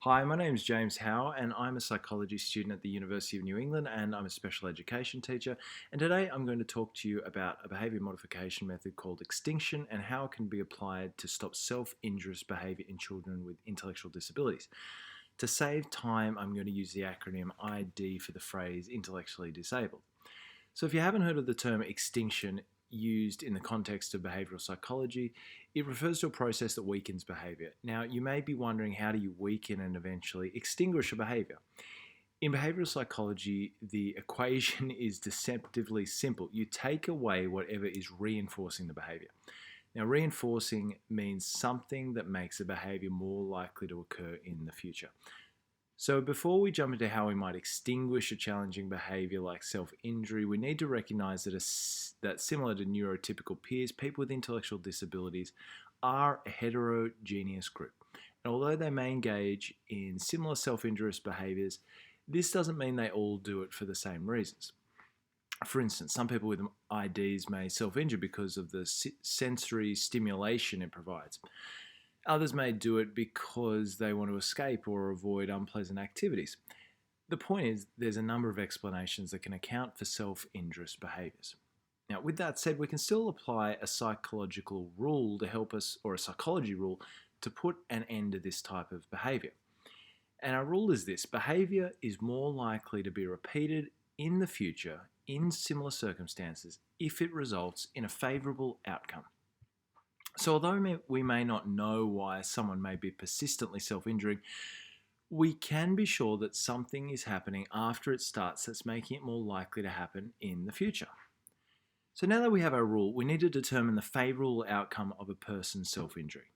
Hi, my name is James Howe, and I'm a psychology student at the University of New England, and I'm a special education teacher. And today I'm going to talk to you about a behavior modification method called extinction and how it can be applied to stop self-injurious behavior in children with intellectual disabilities. To save time, I'm going to use the acronym ID for the phrase intellectually disabled. So if you haven't heard of the term extinction used in the context of behavioral psychology, it refers to a process that weakens behavior. Now, you may be wondering, how do you weaken and eventually extinguish a behavior? In behavioral psychology, the equation is deceptively simple. You take away whatever is reinforcing the behavior. Now, reinforcing means something that makes a behavior more likely to occur in the future. So before we jump into how we might extinguish a challenging behavior like self-injury, we need to recognize that similar to neurotypical peers, people with intellectual disabilities are a heterogeneous group. And although they may engage in similar self-injurious behaviors, this doesn't mean they all do it for the same reasons. For instance, some people with IDs may self-injure because of the sensory stimulation it provides. Others may do it because they want to escape or avoid unpleasant activities. The point is, there's a number of explanations that can account for self-injurious behaviours. Now, with that said, we can still apply a psychological rule to help us, or a psychology rule, to put an end to this type of behaviour. And our rule is this: behaviour is more likely to be repeated in the future in similar circumstances if it results in a favourable outcome. So although we may not know why someone may be persistently self-injuring, we can be sure that something is happening after it starts that's making it more likely to happen in the future. So now that we have our rule, we need to determine the favourable outcome of a person's self-injury.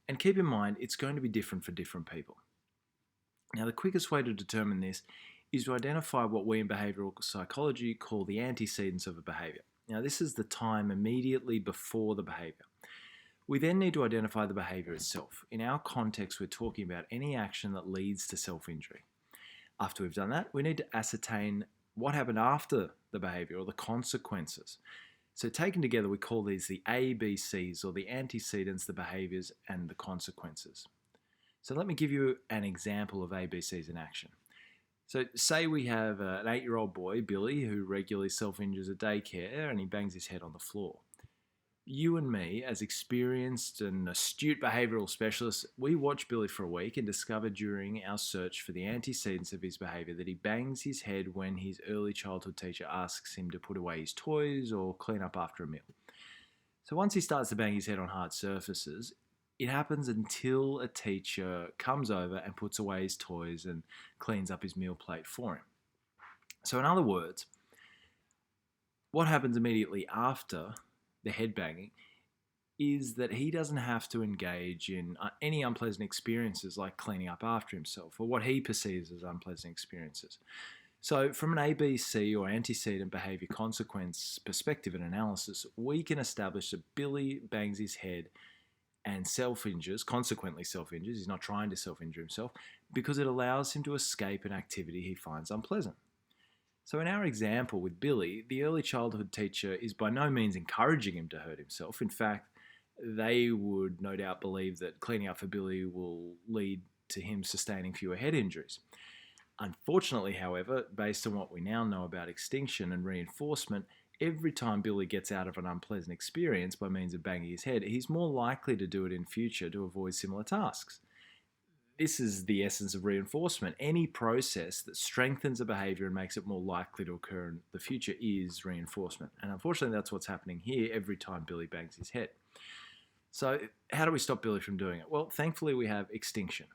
And keep in mind, it's going to be different for different people. Now, the quickest way to determine this is to identify what we in behavioural psychology call the antecedents of a behaviour. Now, this is the time immediately before the behaviour. We then need to identify the behaviour itself. In our context, we're talking about any action that leads to self-injury. After we've done that, we need to ascertain what happened after the behaviour, or the consequences. So taken together, we call these the ABCs, or the antecedents, the behaviours, and the consequences. So let me give you an example of ABCs in action. So say we have an 8-year-old boy, Billy, who regularly self-injures at daycare and he bangs his head on the floor. You and me, as experienced and astute behavioural specialists, we watch Billy for a week and discover during our search for the antecedents of his behaviour that he bangs his head when his early childhood teacher asks him to put away his toys or clean up after a meal. So once he starts to bang his head on hard surfaces, it happens until a teacher comes over and puts away his toys and cleans up his meal plate for him. So in other words, what happens immediately after the head banging is that he doesn't have to engage in any unpleasant experiences like cleaning up after himself, or what he perceives as unpleasant experiences. So from an ABC, or antecedent behaviour consequence perspective and analysis, we can establish that Billy bangs his head and self-injures, consequently self-injures, he's not trying to self-injure himself, because it allows him to escape an activity he finds unpleasant. So in our example with Billy, the early childhood teacher is by no means encouraging him to hurt himself. In fact, they would no doubt believe that cleaning up for Billy will lead to him sustaining fewer head injuries. Unfortunately, however, based on what we now know about extinction and reinforcement, every time Billy gets out of an unpleasant experience by means of banging his head, he's more likely to do it in future to avoid similar tasks. This is the essence of reinforcement. Any process that strengthens a behaviour and makes it more likely to occur in the future is reinforcement. And unfortunately, that's what's happening here every time Billy bangs his head. So how do we stop Billy from doing it? Well, thankfully, we have extinction.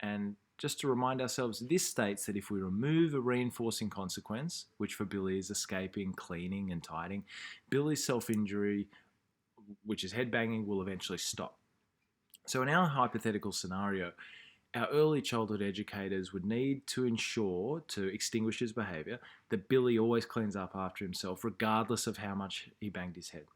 And just to remind ourselves, this states that if we remove a reinforcing consequence, which for Billy is escaping, cleaning and tidying, Billy's self-injury, which is head banging, will eventually stop. So in our hypothetical scenario, our early childhood educators would need to ensure, to extinguish his behaviour, that Billy always cleans up after himself, regardless of how much he banged his head.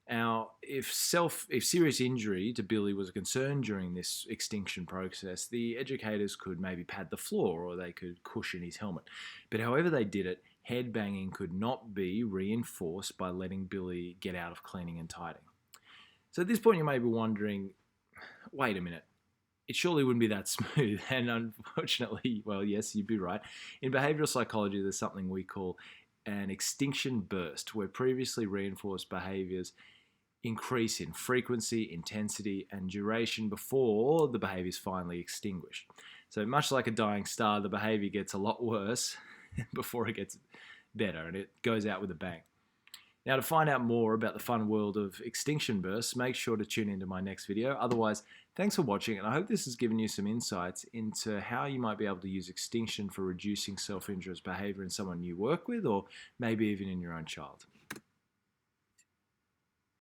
Now, if serious injury to Billy was a concern during this extinction process, the educators could maybe pad the floor, or they could cushion his helmet. But however they did it, head banging could not be reinforced by letting Billy get out of cleaning and tidying. So at this point you may be wondering, wait a minute, it surely wouldn't be that smooth. And unfortunately, well, yes, you'd be right. In behavioral psychology, there's something we call an extinction burst, where previously reinforced behaviors increase in frequency, intensity, and duration before the behavior is finally extinguished. So, much like a dying star, the behavior gets a lot worse before it gets better, and it goes out with a bang. Now, to find out more about the fun world of extinction bursts, make sure to tune into my next video. Otherwise, thanks for watching, and I hope this has given you some insights into how you might be able to use extinction for reducing self-injurious behavior in someone you work with, or maybe even in your own child.